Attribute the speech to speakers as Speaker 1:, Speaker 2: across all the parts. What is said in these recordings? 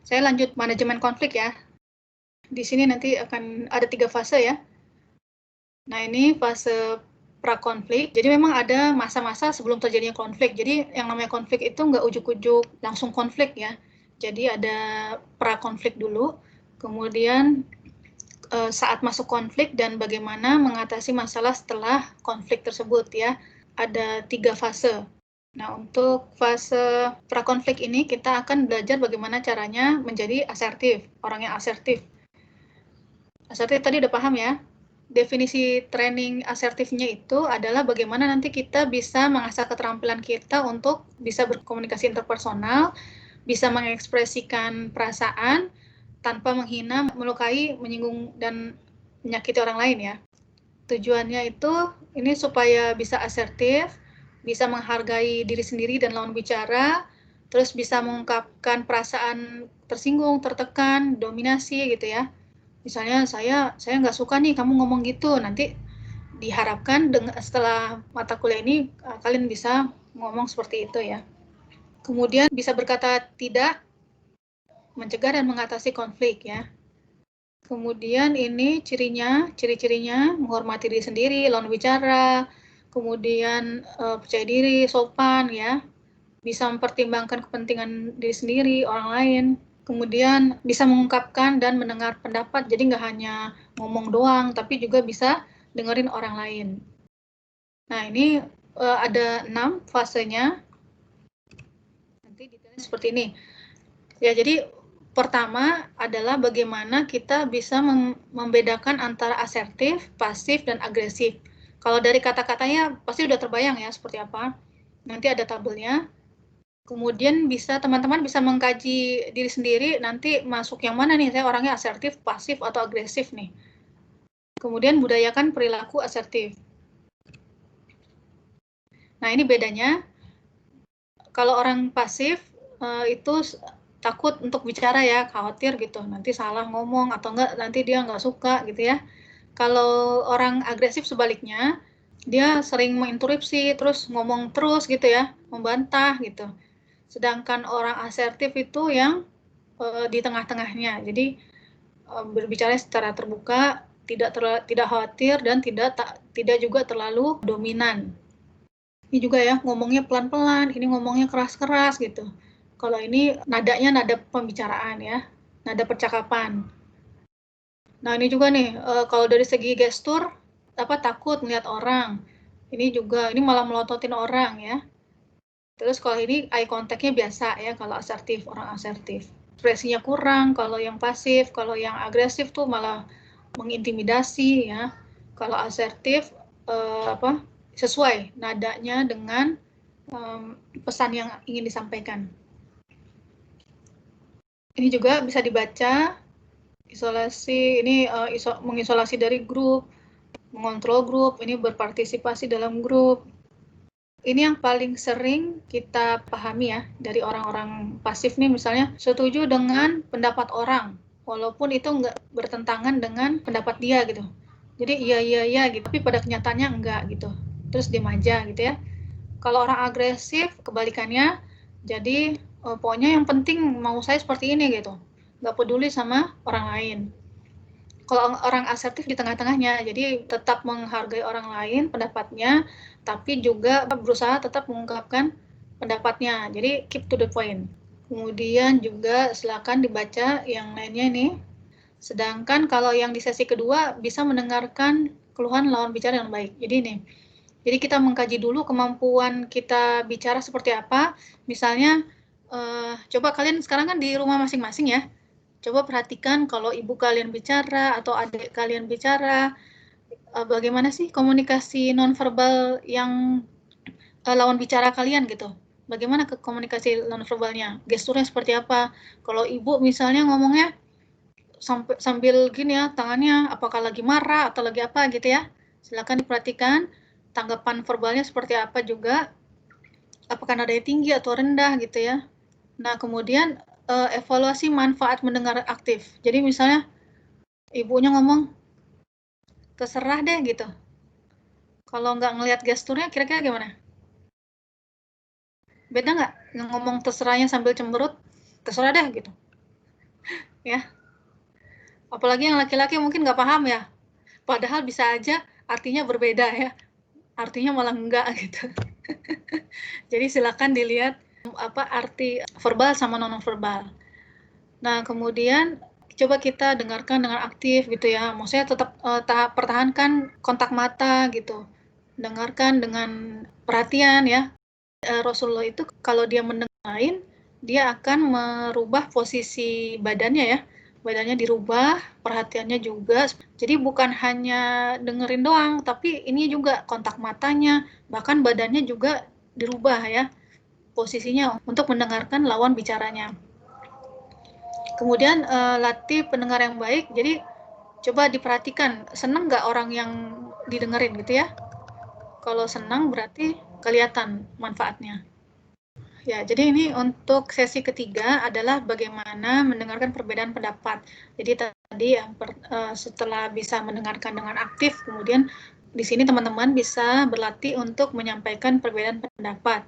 Speaker 1: Saya lanjut manajemen konflik ya. Di sini nanti akan ada 3 fase ya. Nah, ini fase prakonflik. Jadi memang ada masa-masa sebelum terjadinya konflik. Jadi yang namanya konflik itu nggak ujuk-ujuk langsung konflik ya. Jadi ada prakonflik dulu, kemudian saat masuk konflik dan bagaimana mengatasi masalah setelah konflik tersebut ya. Ada 3 fase. Nah, untuk fase prakonflik ini kita akan belajar bagaimana caranya menjadi asertif, orang yang asertif. Asertif tadi udah paham ya? Definisi training asertifnya itu adalah bagaimana nanti kita bisa mengasah keterampilan kita untuk bisa berkomunikasi interpersonal, bisa mengekspresikan perasaan tanpa menghina, melukai, menyinggung, dan menyakiti orang lain ya. Tujuannya itu ini supaya bisa asertif, bisa menghargai diri sendiri dan lawan bicara, terus bisa mengungkapkan perasaan tersinggung, tertekan, dominasi gitu ya. Misalnya saya nggak suka nih kamu ngomong gitu, nanti diharapkan setelah mata kuliah ini kalian bisa ngomong seperti itu ya. Kemudian bisa berkata tidak, mencegah dan mengatasi konflik ya. Kemudian ini ciri-cirinya menghormati diri sendiri, lawan bicara, kemudian percaya diri, sopan ya, bisa mempertimbangkan kepentingan diri sendiri, orang lain, kemudian bisa mengungkapkan dan mendengar pendapat, jadi nggak hanya ngomong doang, tapi juga bisa dengerin orang lain. Nah, ini ada 6 fasenya, nanti detailnya seperti ini. Ya, jadi pertama adalah bagaimana kita bisa membedakan antara asertif, pasif, dan agresif. Kalau dari kata-katanya pasti udah terbayang ya seperti apa. Nanti ada tabelnya. Kemudian teman-teman bisa mengkaji diri sendiri, nanti masuk yang mana nih, saya orangnya asertif, pasif, atau agresif nih. Kemudian budayakan perilaku asertif. Nah, ini bedanya. Kalau orang pasif itu takut untuk bicara ya, khawatir gitu, nanti salah ngomong atau enggak nanti dia nggak suka gitu ya. Kalau orang agresif sebaliknya, dia sering menginterupsi, terus ngomong terus gitu ya, membantah gitu. Sedangkan orang asertif itu yang di tengah-tengahnya, jadi berbicara secara terbuka, tidak khawatir dan tidak juga terlalu dominan. Ini juga ya, ngomongnya pelan-pelan, ini ngomongnya keras-keras gitu. Kalau ini nadanya nada pembicaraan ya, nada percakapan. Nah, ini juga nih, kalau dari segi gestur, takut melihat orang. Ini juga, ini malah melototin orang ya. Terus kalau ini eye contact-nya biasa ya, kalau asertif, orang asertif. Ekspresinya kurang, kalau yang pasif, kalau yang agresif tuh malah mengintimidasi ya. Kalau asertif, sesuai nadanya dengan pesan yang ingin disampaikan. Ini juga bisa dibaca, isolasi, ini mengisolasi dari grup, mengontrol grup, ini berpartisipasi dalam grup. Ini yang paling sering kita pahami ya dari orang-orang pasif nih, misalnya setuju dengan pendapat orang, walaupun itu nggak bertentangan dengan pendapat dia gitu. Jadi iya gitu, tapi pada kenyataannya enggak gitu. Terus diem aja gitu ya. Kalau orang agresif, kebalikannya, jadi pokoknya yang penting mau saya seperti ini gitu. Nggak peduli sama orang lain. Kalau orang asertif di tengah-tengahnya, jadi tetap menghargai orang lain, pendapatnya, tapi juga berusaha tetap mengungkapkan pendapatnya. Jadi keep to the point. Kemudian juga silakan dibaca yang lainnya nih. Sedangkan kalau yang di sesi kedua bisa mendengarkan keluhan lawan bicara yang baik. Jadi nih, jadi kita mengkaji dulu kemampuan kita bicara seperti apa. Misalnya, coba kalian sekarang kan di rumah masing-masing ya. Coba perhatikan kalau ibu kalian bicara atau adik kalian bicara, bagaimana sih komunikasi nonverbal yang lawan bicara kalian gitu. Bagaimana komunikasi nonverbalnya? Gesturnya seperti apa? Kalau ibu misalnya ngomongnya sambil gini ya, tangannya apakah lagi marah atau lagi apa gitu ya. Silakan diperhatikan tanggapan verbalnya seperti apa juga, apakah nadanya tinggi atau rendah gitu ya. Nah, kemudian evaluasi manfaat mendengar aktif. Jadi misalnya ibunya ngomong, terserah deh gitu. Kalau nggak ngelihat gesturnya, kira-kira gimana? Beda nggak ngomong terserahnya sambil cemberut? Terserah deh gitu. ya. Apalagi yang laki-laki mungkin nggak paham ya, padahal bisa aja artinya berbeda ya, artinya malah enggak gitu. Jadi silakan dilihat apa arti verbal sama non-verbal. Nah, kemudian coba kita dengarkan dengan aktif gitu ya, maksudnya tetap pertahankan kontak mata gitu, dengarkan dengan perhatian ya. Rasulullah itu kalau dia mendengar lain, dia akan merubah posisi badannya ya, badannya dirubah, perhatiannya juga. Jadi bukan hanya dengerin doang, tapi ini juga kontak matanya, bahkan badannya juga dirubah ya, posisinya untuk mendengarkan lawan bicaranya. Kemudian latih pendengar yang baik, jadi coba diperhatikan, seneng nggak orang yang didengerin gitu ya. Kalau senang berarti kelihatan manfaatnya. Ya, jadi ini untuk sesi ketiga adalah bagaimana mendengarkan perbedaan pendapat. Jadi tadi yang setelah bisa mendengarkan dengan aktif, kemudian di sini teman-teman bisa berlatih untuk menyampaikan perbedaan pendapat.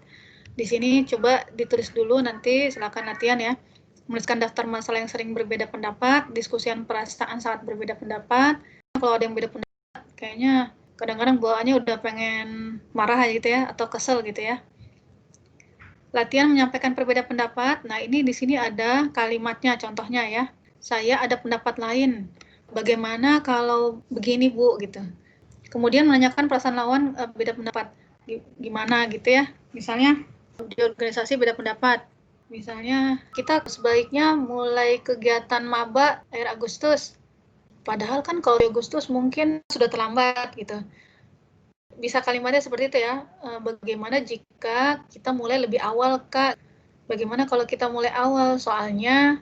Speaker 1: Di sini coba ditulis dulu, nanti silakan latihan ya. Menuliskan daftar masalah yang sering berbeda pendapat, diskusian perasaan saat berbeda pendapat. Kalau ada yang beda pendapat, kayaknya kadang-kadang bawaannya udah pengen marah gitu ya, atau kesel gitu ya. Latihan menyampaikan perbedaan pendapat. Nah, ini di sini ada kalimatnya, contohnya ya. Saya ada pendapat lain. Bagaimana kalau begini, Bu? Gitu. Kemudian menanyakan perasaan lawan beda pendapat. Gimana gitu ya. Misalnya di organisasi beda pendapat. Misalnya kita sebaiknya mulai kegiatan maba akhir Agustus. Padahal kan kalau di Agustus mungkin sudah terlambat gitu. Bisa kalimatnya seperti itu ya, bagaimana jika kita mulai lebih awal, Kak? Bagaimana kalau kita mulai awal? Soalnya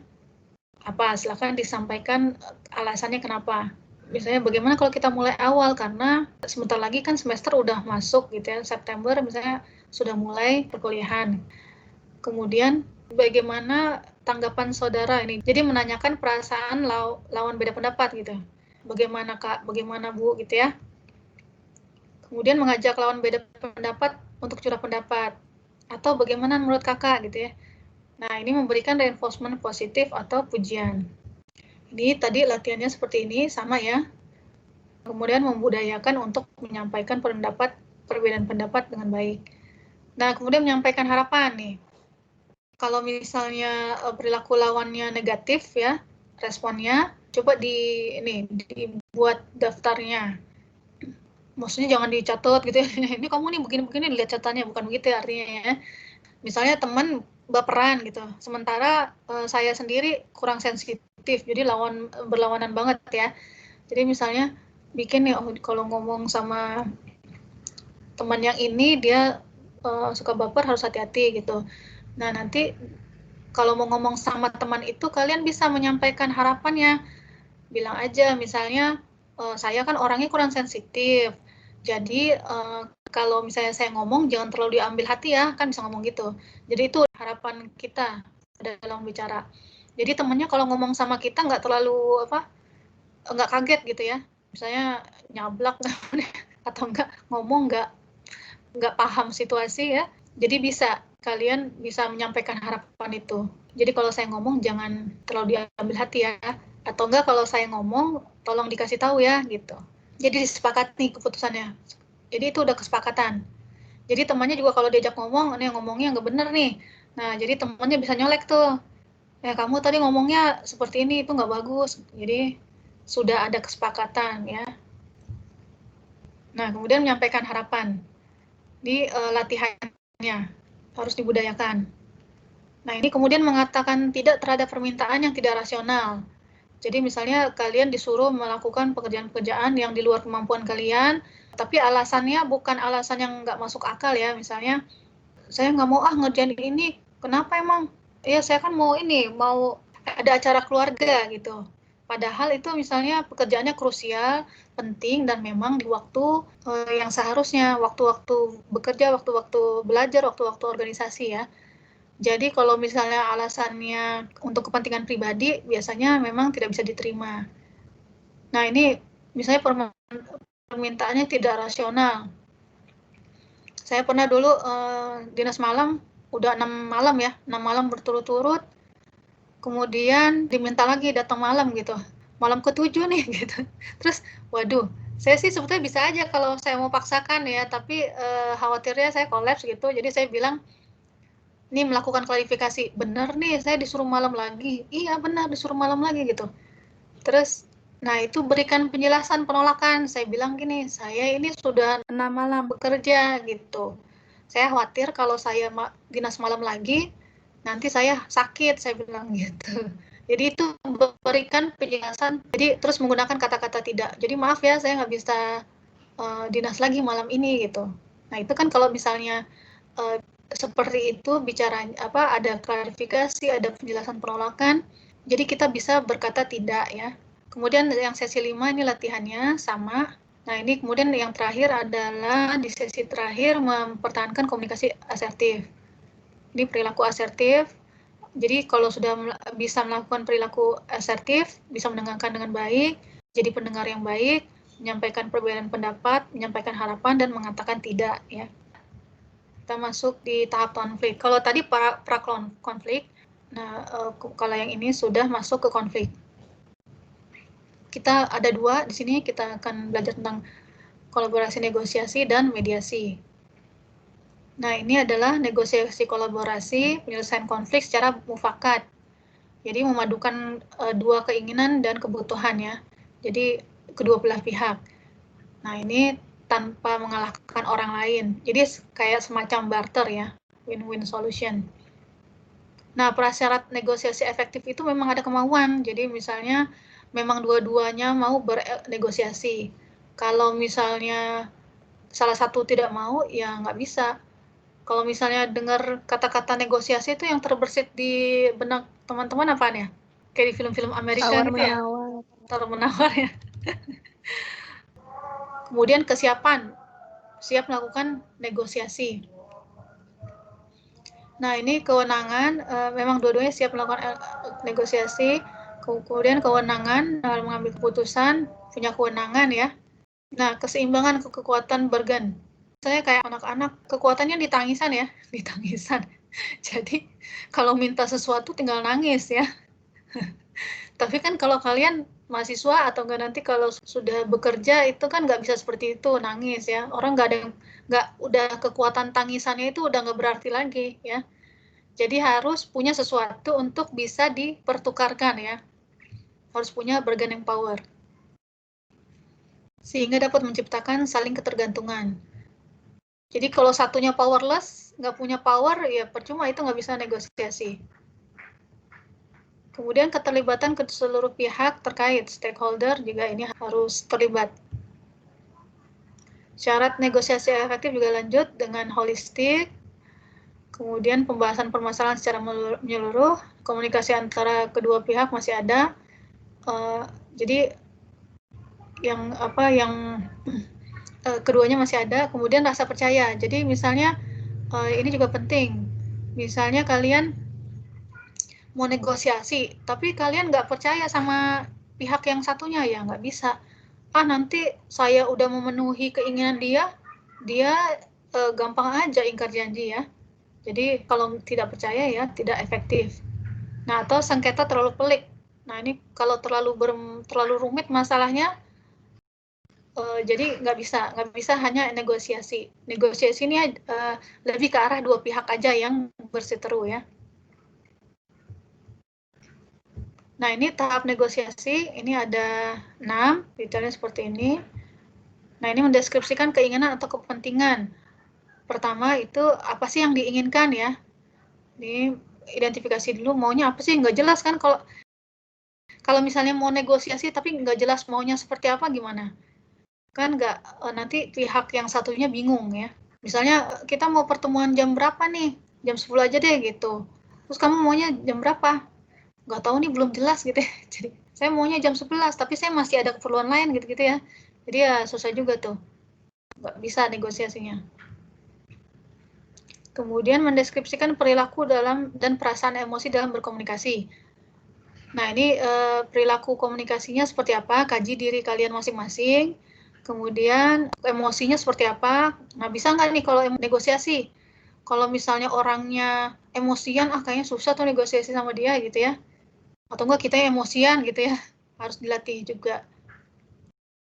Speaker 1: apa? Silakan disampaikan alasannya kenapa. Misalnya bagaimana kalau kita mulai awal, karena sebentar lagi kan semester udah masuk gitu ya, September misalnya sudah mulai perkuliahan. Kemudian bagaimana tanggapan saudara ini? Jadi menanyakan perasaan lawan beda pendapat gitu. Bagaimana Kak? Bagaimana Bu? Gitu ya. Kemudian mengajak lawan beda pendapat untuk curah pendapat. Atau bagaimana menurut kakak gitu ya. Nah, ini memberikan reinforcement positif atau pujian. Ini tadi latihannya seperti ini, sama ya. Kemudian membudayakan untuk menyampaikan perbedaan pendapat dengan baik. Nah, kemudian menyampaikan harapan nih. Kalau misalnya perilaku lawannya negatif ya, responnya, coba dibuat daftarnya. Maksudnya jangan dicatat gitu ya, ini kamu nih begini-begini, lihat catatannya, bukan begitu ya artinya ya. Misalnya teman baperan gitu, sementara saya sendiri kurang sensitif, jadi berlawanan banget ya. Jadi misalnya bikin nih, kalau ngomong sama teman yang ini dia suka baper, harus hati-hati gitu. Nah, nanti kalau mau ngomong sama teman itu, kalian bisa menyampaikan harapannya, bilang aja misalnya, saya kan orangnya kurang sensitif, jadi kalau misalnya saya ngomong jangan terlalu diambil hati ya, kan bisa ngomong gitu. Jadi itu harapan kita dalam bicara. Jadi temennya kalau ngomong sama kita nggak terlalu nggak kaget gitu ya. Misalnya nyablak atau ngomong nggak paham situasi ya. Jadi kalian bisa menyampaikan harapan itu. Jadi kalau saya ngomong jangan terlalu diambil hati ya. Atau enggak kalau saya ngomong tolong dikasih tahu ya gitu. Jadi disepakati keputusannya. Jadi itu udah kesepakatan. Jadi temannya juga kalau diajak ngomong, nih ngomongnya nggak bener nih. Nah, jadi temannya bisa nyolek tuh. Kamu tadi ngomongnya seperti ini, itu nggak bagus. Jadi sudah ada kesepakatan ya. Nah, kemudian menyampaikan harapan di latihannya harus dibudayakan. Nah, ini kemudian mengatakan tidak terhadap permintaan yang tidak rasional. Jadi misalnya kalian disuruh melakukan pekerjaan-pekerjaan yang di luar kemampuan kalian, tapi alasannya bukan alasan yang nggak masuk akal ya. Misalnya, saya nggak mau ngerjain ini, kenapa emang? Ya saya kan mau ada acara keluarga gitu. Padahal itu misalnya pekerjaannya krusial, penting, dan memang di waktu yang seharusnya, waktu-waktu bekerja, waktu-waktu belajar, waktu-waktu organisasi ya. Jadi kalau misalnya alasannya untuk kepentingan pribadi, biasanya memang tidak bisa diterima. Nah, ini misalnya permintaannya tidak rasional. Saya pernah dulu dinas malam, udah 6 malam ya, 6 malam berturut-turut, kemudian diminta lagi datang malam gitu, malam ke-7 nih gitu. Terus, waduh, saya sih sebetulnya bisa aja kalau saya mau paksakan ya, tapi khawatirnya saya kolaps gitu, jadi saya bilang, nih melakukan klarifikasi, bener nih saya disuruh malam lagi, iya benar disuruh malam lagi gitu. Terus, nah itu berikan penjelasan penolakan, saya bilang gini, saya ini sudah 6 malam bekerja gitu. Saya khawatir kalau saya dinas malam lagi, nanti saya sakit, saya bilang gitu. Jadi itu berikan penjelasan, jadi terus menggunakan kata-kata tidak. Jadi maaf ya, saya nggak bisa dinas lagi malam ini gitu. Nah itu kan kalau misalnya seperti itu bicara ada klarifikasi, ada penjelasan penolakan, jadi kita bisa berkata tidak ya. Kemudian yang sesi 5 ini latihannya sama. Nah ini kemudian yang terakhir adalah di sesi terakhir mempertahankan komunikasi asertif. Ini perilaku asertif. Jadi kalau sudah bisa melakukan perilaku asertif, bisa mendengarkan dengan baik, jadi pendengar yang baik, menyampaikan perbedaan pendapat, menyampaikan harapan, dan mengatakan tidak ya. Kita masuk di tahap konflik. Kalau tadi pra-konflik, nah kalau yang ini sudah masuk ke konflik. Kita ada 2 di sini, kita akan belajar tentang kolaborasi negosiasi dan mediasi. Nah, ini adalah negosiasi kolaborasi penyelesaian konflik secara mufakat. Jadi memadukan 2 keinginan dan kebutuhan ya. Jadi kedua belah pihak. Nah, ini tanpa mengalahkan orang lain. Jadi kayak semacam barter ya, win-win solution. Nah, prasyarat negosiasi efektif itu memang ada kemauan. Jadi misalnya memang dua-duanya mau bernegosiasi. Kalau misalnya salah satu tidak mau, ya nggak bisa. Kalau misalnya dengar kata-kata negosiasi itu yang terbersit di benak teman-teman apaan ya? Kayak di film-film Amerika gitu ya? Tawar-menawar ya. Kemudian kesiapan, siap melakukan negosiasi. Nah, ini kewenangan, memang dua-duanya siap melakukan negosiasi, kemudian kewenangan dalam mengambil keputusan, punya kewenangan ya. Nah, keseimbangan kekuatan Bergen. Saya kayak anak-anak, kekuatannya di tangisan ya, di tangisan. Jadi, kalau minta sesuatu tinggal nangis ya. Tapi kan kalau kalian mahasiswa atau enggak nanti kalau sudah bekerja itu kan nggak bisa seperti itu, nangis ya. Orang nggak ada yang, udah kekuatan tangisannya itu udah nggak berarti lagi ya. Jadi harus punya sesuatu untuk bisa dipertukarkan ya. Harus punya bargaining power. Sehingga dapat menciptakan saling ketergantungan. Jadi kalau satunya powerless, nggak punya power, ya percuma itu nggak bisa negosiasi. Kemudian keterlibatan ke seluruh pihak terkait, stakeholder juga ini harus terlibat. Syarat negosiasi efektif juga lanjut dengan holistik, kemudian pembahasan permasalahan secara menyeluruh, komunikasi antara kedua pihak masih ada, jadi yang keduanya masih ada, kemudian rasa percaya. Jadi misalnya ini juga penting, misalnya kalian mau negosiasi, tapi kalian nggak percaya sama pihak yang satunya, ya nggak bisa. Nanti saya udah memenuhi keinginan dia gampang aja ingkar janji ya. Jadi kalau tidak percaya ya tidak efektif. Nah, atau sengketa terlalu pelik. Nah, ini kalau terlalu rumit masalahnya, jadi nggak bisa hanya negosiasi. Negosiasi ini lebih ke arah dua pihak aja yang berseteru ya. Nah, ini tahap negosiasi, ini ada 6, detailnya seperti ini. Nah, ini mendeskripsikan keinginan atau kepentingan. Pertama itu apa sih yang diinginkan ya. Ini identifikasi dulu maunya apa sih, nggak jelas kan kalau misalnya mau negosiasi tapi nggak jelas maunya seperti apa gimana. Kan nggak, nanti pihak yang satunya bingung ya. Misalnya kita mau pertemuan jam berapa nih, jam 10 aja deh gitu. Terus kamu maunya jam berapa? Nggak tahu nih, belum jelas gitu ya. Jadi saya maunya jam 11, tapi saya masih ada keperluan lain gitu-gitu ya. Jadi ya susah juga tuh, nggak bisa negosiasinya. Kemudian mendeskripsikan perilaku dan perasaan emosi dalam berkomunikasi. Nah, ini perilaku komunikasinya seperti apa, kaji diri kalian masing-masing, kemudian emosinya seperti apa. Nah, bisa nggak nih kalau negosiasi? Kalau misalnya orangnya emosian, kayaknya susah tuh negosiasi sama dia gitu ya. Atau enggak kita emosian gitu ya, harus dilatih juga.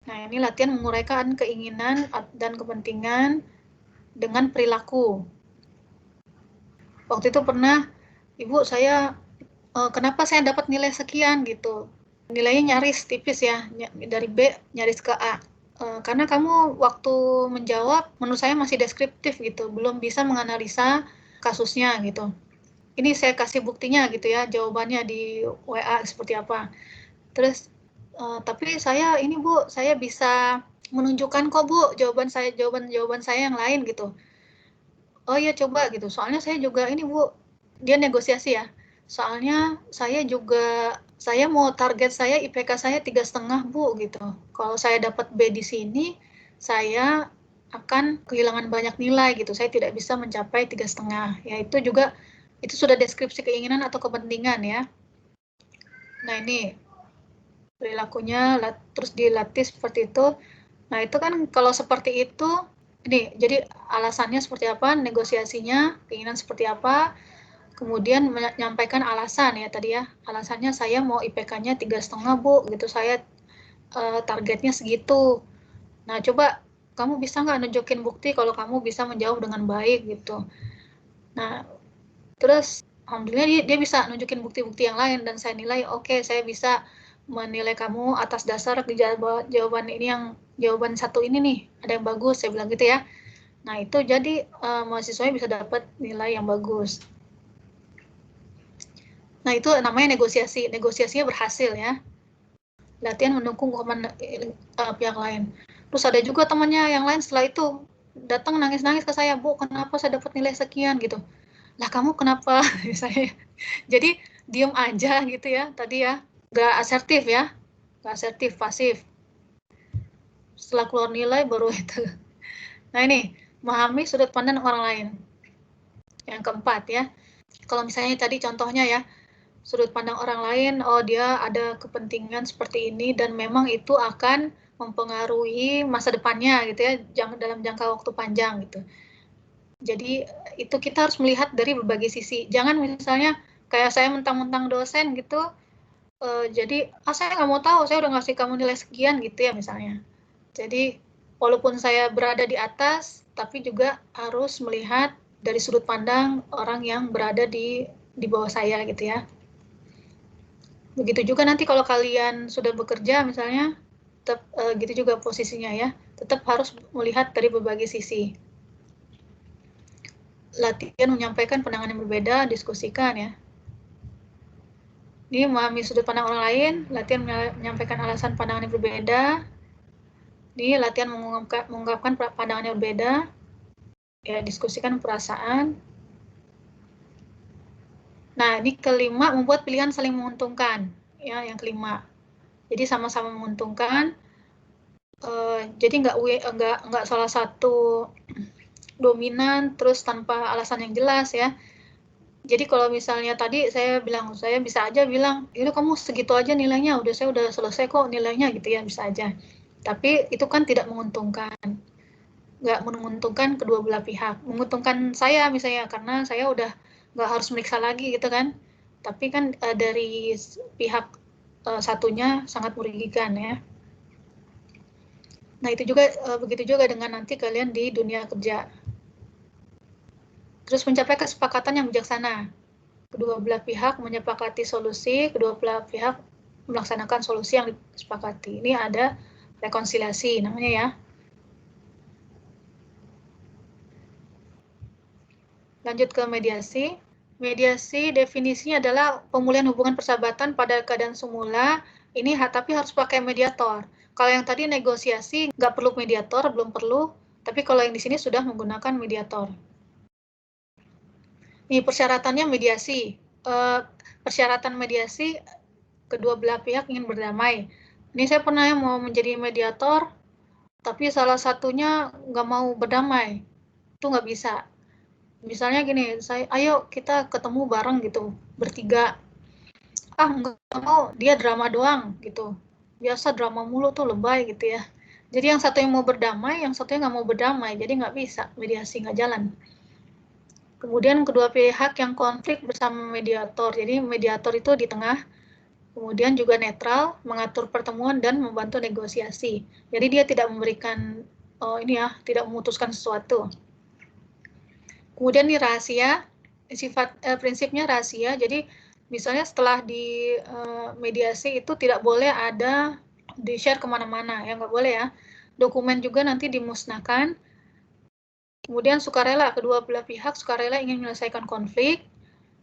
Speaker 1: Nah, ini latihan menguraikan keinginan dan kepentingan dengan perilaku. Waktu itu pernah, Ibu saya, kenapa saya dapat nilai sekian gitu. Nilainya nyaris tipis ya, dari B nyaris ke A. Karena kamu waktu menjawab, menurut saya masih deskriptif gitu, belum bisa menganalisa kasusnya gitu. Ini saya kasih buktinya gitu ya, jawabannya di WA seperti apa. Terus, tapi saya ini Bu, saya bisa menunjukkan kok Bu jawaban saya yang lain gitu. Oh iya coba gitu, soalnya saya juga ini Bu, dia negosiasi ya. Soalnya saya mau target saya IPK saya 3,5 Bu gitu. Kalau saya dapat B di sini, saya akan kehilangan banyak nilai gitu. Saya tidak bisa mencapai 3,5. Ya itu sudah deskripsi keinginan atau kepentingan ya. Nah ini perilakunya terus dilatih seperti itu. Nah, itu kan kalau seperti itu, ini jadi alasannya seperti apa, negosiasinya, keinginan seperti apa, kemudian menyampaikan alasan ya tadi ya, alasannya saya mau IPK-nya 3,5 Bu, gitu, saya targetnya segitu. Nah, coba kamu bisa nggak nunjukin bukti kalau kamu bisa menjawab dengan baik gitu. Nah, terus alhamdulillah dia bisa nunjukin bukti-bukti yang lain dan saya nilai oke, saya bisa menilai kamu atas dasar jawaban ini yang jawaban satu ini nih ada yang bagus, saya bilang gitu ya. Nah itu jadi mahasiswanya bisa dapat nilai yang bagus. Nah itu namanya negosiasinya berhasil ya. Latihan mendukung pihak lain. Terus ada juga temannya yang lain setelah itu datang nangis-nangis ke saya, Bu kenapa saya dapat nilai sekian gitu. Lah kamu kenapa? Saya jadi diem aja gitu ya tadi ya, nggak asertif ya, nggak asertif, pasif. Setelah keluar nilai baru itu. Nah ini memahami sudut pandang orang lain. Yang keempat ya, kalau misalnya tadi contohnya ya, sudut pandang orang lain, oh dia ada kepentingan seperti ini dan memang itu akan mempengaruhi masa depannya gitu ya, dalam jangka waktu panjang gitu. Jadi itu kita harus melihat dari berbagai sisi. Jangan misalnya kayak saya mentang-mentang dosen gitu, jadi saya nggak mau tahu, saya udah ngasih kamu nilai sekian gitu ya misalnya. Jadi walaupun saya berada di atas, tapi juga harus melihat dari sudut pandang orang yang berada di bawah saya gitu ya. Begitu juga nanti kalau kalian sudah bekerja misalnya, tetap gitu juga posisinya ya, tetap harus melihat dari berbagai sisi. Latihan menyampaikan pandangan yang berbeda, diskusikan ya. Ini memahami sudut pandang orang lain, latihan menyampaikan alasan pandangan yang berbeda. Ini latihan mengungkapkan pandangan yang berbeda. Ya, diskusikan perasaan. Nah, ini kelima, membuat pilihan saling menguntungkan. Ya, yang kelima. Jadi sama-sama menguntungkan. Jadi nggak salah satu dominan terus tanpa alasan yang jelas ya. Jadi kalau misalnya tadi saya bisa aja bilang, ini kamu segitu aja nilainya, saya udah selesai kok nilainya gitu ya, bisa aja. Tapi itu kan tidak menguntungkan, nggak menguntungkan kedua belah pihak. Menguntungkan saya misalnya karena saya udah nggak harus meriksa lagi gitu kan. Tapi kan dari pihak satunya sangat merugikan ya. Nah itu juga begitu juga dengan nanti kalian di dunia kerja. Terus mencapai kesepakatan yang bijaksana. Kedua belah pihak menyepakati solusi, kedua belah pihak melaksanakan solusi yang disepakati. Ini ada rekonsiliasi namanya ya. Lanjut ke mediasi. Mediasi definisinya adalah pemulihan hubungan persahabatan pada keadaan semula. Ini tapi harus pakai mediator. Kalau yang tadi negosiasi nggak perlu mediator, belum perlu. Tapi kalau yang di sini sudah menggunakan mediator. Ini persyaratannya mediasi. Persyaratan mediasi kedua belah pihak ingin berdamai. Ini saya pernah mau menjadi mediator, tapi salah satunya nggak mau berdamai. Itu nggak bisa. Misalnya gini, ayo kita ketemu bareng gitu, bertiga. Nggak mau, dia drama doang gitu. Biasa drama mulu tuh, lebay gitu ya. Jadi yang satu yang mau berdamai, yang satunya nggak mau berdamai. Jadi nggak bisa, mediasi nggak jalan. Kemudian kedua pihak yang konflik bersama mediator. Jadi mediator itu di tengah. Kemudian juga netral, mengatur pertemuan dan membantu negosiasi. Jadi dia tidak memberikan tidak memutuskan sesuatu. Kemudian nih rahasia, prinsipnya rahasia. Jadi misalnya setelah di mediasi itu tidak boleh ada di-share kemana-mana, ya nggak boleh ya. Dokumen juga nanti dimusnahkan. Kemudian sukarela, kedua belah pihak sukarela ingin menyelesaikan konflik.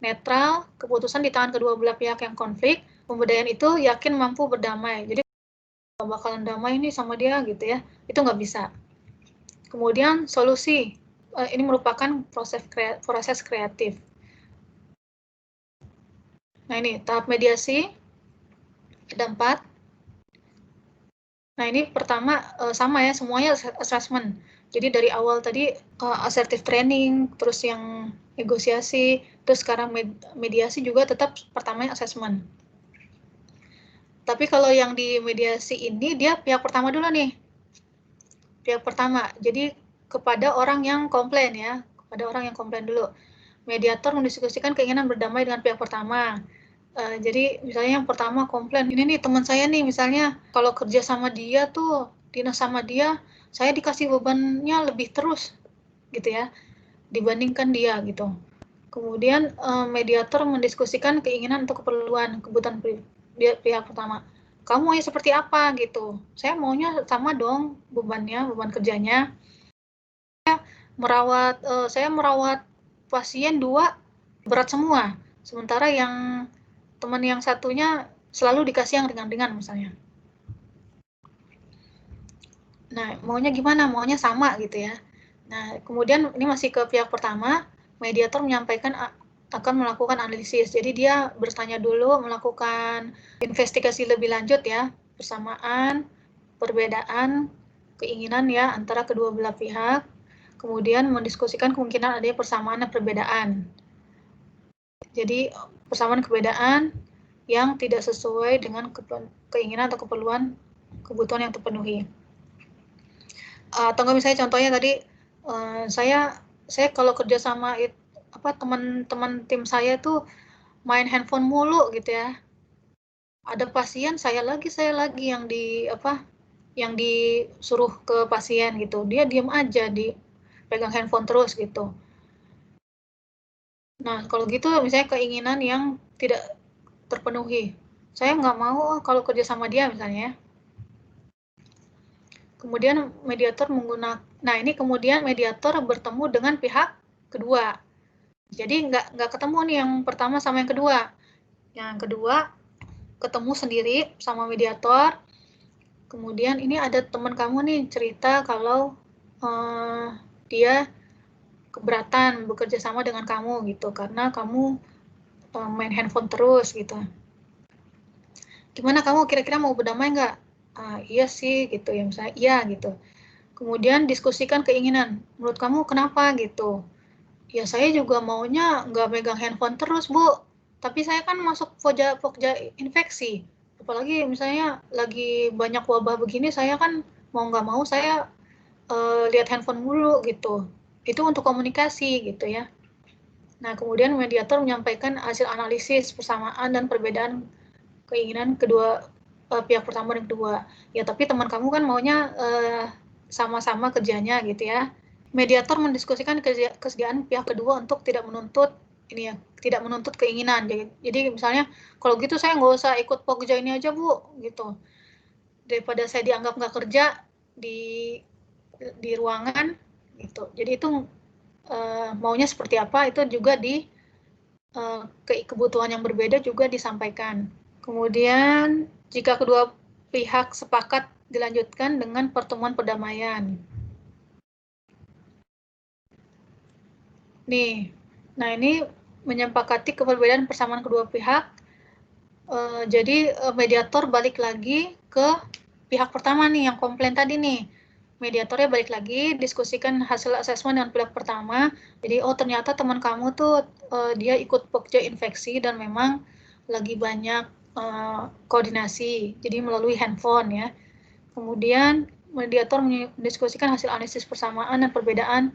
Speaker 1: Netral, keputusan di tangan kedua belah pihak yang konflik. Pemberdayaan itu yakin mampu berdamai. Jadi bakalan damai ini sama dia gitu ya, itu nggak bisa. Kemudian solusi, ini merupakan proses kreatif. Nah ini tahap mediasi, ada 4. Nah ini pertama sama ya, semuanya assessment. Jadi dari awal tadi assertive training, terus yang negosiasi, terus sekarang mediasi juga tetap pertamanya assessment. Tapi kalau yang di mediasi ini dia pihak pertama dulu nih. Pihak pertama. Jadi kepada orang yang komplain ya, kepada orang yang komplain dulu. Mediator mendiskusikan keinginan berdamai dengan pihak pertama. Jadi misalnya yang pertama komplain, ini nih teman saya nih misalnya kalau kerja sama dia tuh, dinas sama dia, saya dikasih bebannya lebih terus gitu ya, dibandingkan dia gitu. Kemudian mediator mendiskusikan keinginan atau kebutuhan pihak pertama. Kamu maunya seperti apa gitu? Saya maunya sama dong beban kerjanya. Saya merawat pasien 2 berat semua, sementara yang teman yang satunya selalu dikasih yang ringan-ringan misalnya. Nah, maunya gimana? Maunya sama gitu ya. Nah, kemudian ini masih ke pihak pertama, mediator menyampaikan akan melakukan analisis. Jadi dia bertanya dulu, melakukan investigasi lebih lanjut ya, persamaan, perbedaan, keinginan ya antara kedua belah pihak, kemudian mendiskusikan kemungkinan adanya persamaan dan perbedaan. Jadi persamaan perbedaan yang tidak sesuai dengan keinginan atau kebutuhan yang terpenuhi. Atau enggak misalnya contohnya tadi saya kalau kerja sama teman-teman tim saya tuh main handphone mulu gitu ya. Ada pasien saya lagi yang disuruh ke pasien gitu. Dia diam aja, pegang handphone terus gitu. Nah, kalau gitu misalnya keinginan yang tidak terpenuhi. Saya nggak mau kalau kerja sama dia misalnya. Kemudian ini kemudian mediator bertemu dengan pihak kedua. Jadi nggak ketemu nih yang pertama sama yang kedua. Yang kedua ketemu sendiri sama mediator. Kemudian ini ada teman kamu nih cerita kalau dia keberatan bekerja sama dengan kamu gitu karena kamu main handphone terus gitu. Gimana kamu kira-kira mau berdamai nggak? Iya sih gitu ya misalnya iya gitu. Kemudian diskusikan keinginan. Menurut kamu kenapa gitu? Ya saya juga maunya nggak megang handphone terus Bu. Tapi saya kan masuk pokja infeksi. Apalagi misalnya lagi banyak wabah begini, saya kan mau nggak mau saya lihat handphone mulu gitu. Itu untuk komunikasi gitu ya. Nah, kemudian mediator menyampaikan hasil analisis persamaan dan perbedaan keinginan kedua pihak pertama dan kedua. Ya, tapi teman kamu kan maunya sama-sama kerjanya gitu ya. Mediator mendiskusikan kesediaan pihak kedua untuk tidak menuntut keinginan. Jadi misalnya kalau gitu saya nggak usah ikut pokja ini aja Bu, gitu. Daripada saya dianggap nggak kerja di ruangan gitu. Jadi itu maunya seperti apa itu juga kebutuhan yang berbeda juga disampaikan. Kemudian jika kedua pihak sepakat dilanjutkan dengan pertemuan perdamaian. Nah ini menyepakati keberbedaan persamaan kedua pihak. Jadi mediator balik lagi ke pihak pertama nih yang komplain tadi nih. Mediatornya balik lagi, diskusikan hasil asesmen dengan pihak pertama. Jadi ternyata teman kamu tuh dia ikut pokja infeksi dan memang lagi banyak koordinasi, jadi melalui handphone ya. Kemudian mediator mendiskusikan hasil analisis persamaan dan perbedaan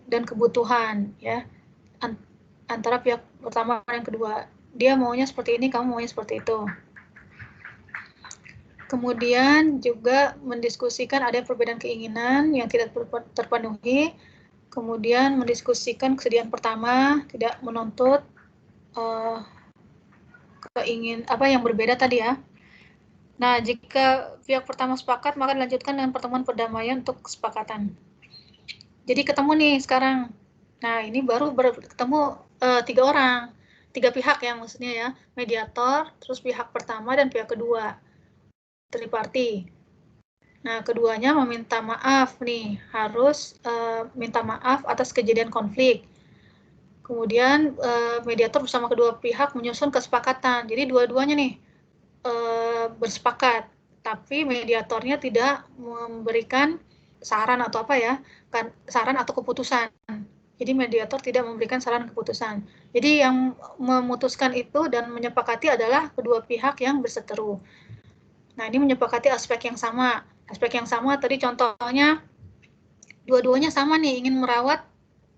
Speaker 1: dan kebutuhan ya antara pihak pertama dan kedua. dia maunya seperti ini, kamu maunya seperti itu. Kemudian juga mendiskusikan ada perbedaan keinginan yang tidak terpenuhi. Kemudian mendiskusikan kesediaan pertama, tidak menuntut apa yang berbeda tadi ya. Nah, jika pihak pertama sepakat, maka dilanjutkan dengan pertemuan perdamaian untuk kesepakatan. Jadi ketemu nih sekarang. Nah, ini baru ketemu 3 orang, 3 pihak ya maksudnya ya, mediator, terus pihak pertama dan pihak kedua, triparty. Nah, keduanya meminta maaf nih, harus minta maaf atas kejadian konflik. Kemudian mediator bersama kedua pihak menyusun kesepakatan. Jadi dua-duanya nih bersepakat, tapi mediatornya tidak memberikan saran atau apa ya, kan saran atau keputusan. Jadi mediator tidak memberikan saran keputusan. Jadi yang memutuskan itu dan menyepakati adalah kedua pihak yang berseteru. Nah, ini menyepakati aspek yang sama. Aspek yang sama tadi contohnya dua-duanya sama nih, ingin merawat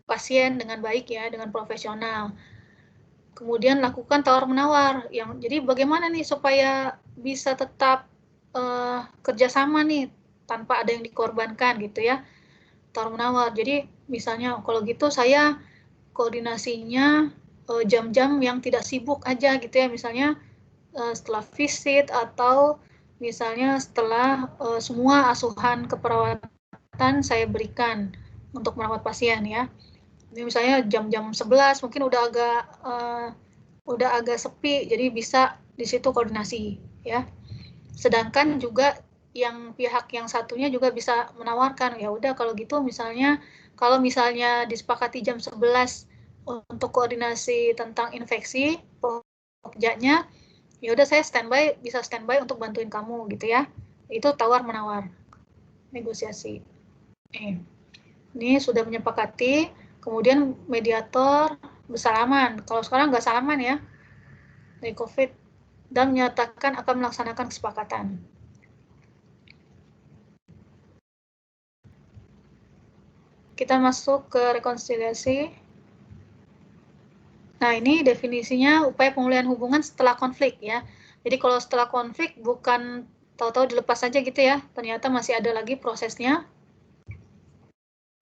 Speaker 1: pasien dengan baik ya, dengan profesional. Kemudian lakukan tawar-menawar. Jadi bagaimana nih supaya bisa tetap kerjasama nih tanpa ada yang dikorbankan gitu ya. Tawar-menawar. Jadi misalnya kalau gitu saya koordinasinya jam-jam yang tidak sibuk aja gitu ya. Misalnya setelah visit atau misalnya setelah semua asuhan keperawatan saya berikan untuk merawat pasien ya. Ini misalnya jam-jam 11 mungkin udah agak sepi, jadi bisa di situ koordinasi ya. Sedangkan juga yang pihak yang satunya juga bisa menawarkan, ya udah kalau gitu misalnya kalau misalnya disepakati jam 11 untuk koordinasi tentang infeksi pekerjanya, ya udah saya bisa standby untuk bantuin kamu gitu ya. Itu tawar menawar, negosiasi. Ini sudah menyepakati, kemudian mediator bersalaman. Kalau sekarang nggak salaman ya, dari COVID, dan menyatakan akan melaksanakan kesepakatan. Kita masuk ke rekonsiliasi. Nah, ini definisinya upaya pemulihan hubungan setelah konflik ya. Jadi kalau setelah konflik bukan tahu-tahu dilepas saja gitu ya, ternyata masih ada lagi prosesnya.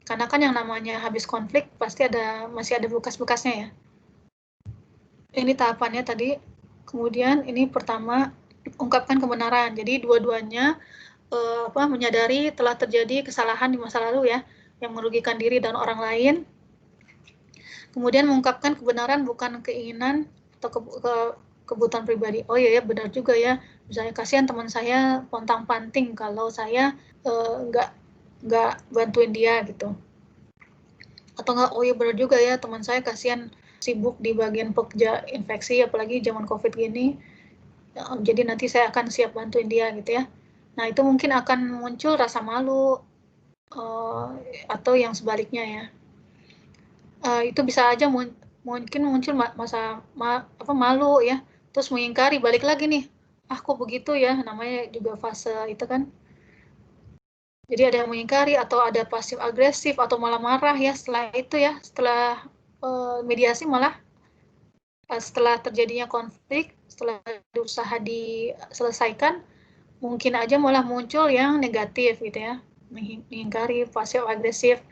Speaker 1: Karena kan yang namanya habis konflik pasti masih ada bekas-bekasnya ya. Ini tahapannya tadi. Kemudian ini pertama ungkapkan kebenaran. Jadi dua-duanya menyadari telah terjadi kesalahan di masa lalu ya, yang merugikan diri dan orang lain. Kemudian mengungkapkan kebenaran bukan keinginan atau kebutuhan pribadi. Oh iya ya, benar juga ya. Misalnya kasihan teman saya pontang-panting kalau saya nggak bantuin dia gitu. Atau nggak, oh iya benar juga ya, teman saya kasihan sibuk di bagian pekerja infeksi, apalagi zaman COVID gini. Jadi nanti saya akan siap bantuin dia gitu ya. Nah, itu mungkin akan muncul rasa malu atau yang sebaliknya ya. Itu bisa aja mungkin muncul malu ya, terus mengingkari, balik lagi nih, kok begitu ya, namanya juga fase itu kan. Jadi ada yang mengingkari atau ada pasif agresif atau malah marah ya setelah itu ya, setelah mediasi malah setelah terjadinya konflik, setelah usaha diselesaikan, mungkin aja malah muncul yang negatif gitu ya, mengingkari, pasif agresif.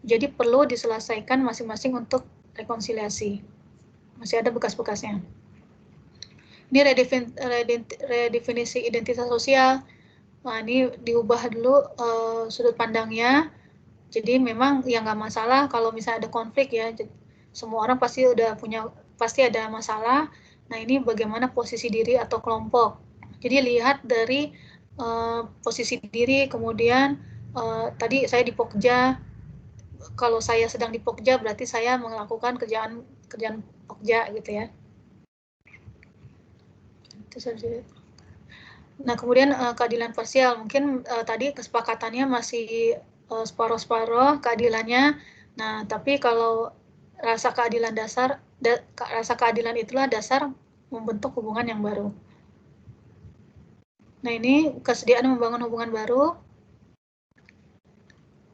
Speaker 1: Jadi perlu diselesaikan masing-masing untuk rekonsiliasi. Masih ada bekas-bekasnya. Ini redefinisi identitas sosial. Nah, ini diubah dulu sudut pandangnya. Jadi memang ya nggak masalah kalau misalnya ada konflik ya. Semua orang pasti ada masalah. Nah, ini bagaimana posisi diri atau kelompok. Jadi lihat dari posisi diri, kemudian tadi saya di Pokja. Kalau saya sedang di Pokja berarti saya melakukan kerjaan Pokja gitu ya. Nah, kemudian keadilan parsial, mungkin tadi kesepakatannya masih separuh-separuh keadilannya. Nah, tapi kalau rasa keadilan itulah dasar membentuk hubungan yang baru. Nah, ini kesediaan membangun hubungan baru,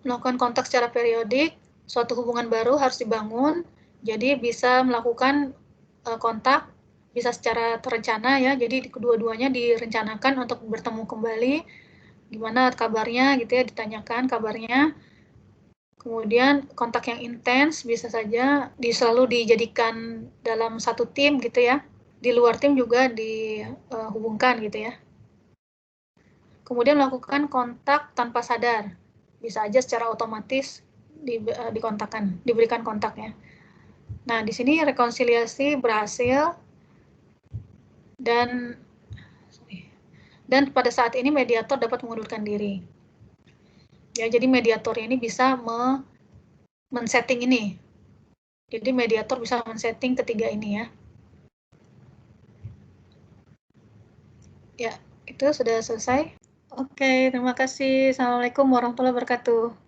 Speaker 1: melakukan kontak secara periodik. Suatu hubungan baru harus dibangun, jadi bisa melakukan kontak bisa secara terencana ya, jadi kedua-duanya direncanakan untuk bertemu kembali, gimana kabarnya gitu ya, ditanyakan kabarnya. Kemudian kontak yang intens bisa saja selalu dijadikan dalam satu tim gitu ya, di luar tim juga dihubungkan gitu ya. Kemudian melakukan kontak tanpa sadar, bisa aja secara otomatis dikontakkan, diberikan kontaknya. Nah, di sini rekonsiliasi berhasil dan pada saat ini mediator dapat mengundurkan diri. Ya, jadi mediator ini bisa men-setting ini. Jadi mediator bisa men-setting ketiga ini ya. Ya, itu sudah selesai. Oke, terima kasih. Assalamualaikum warahmatullahi wabarakatuh.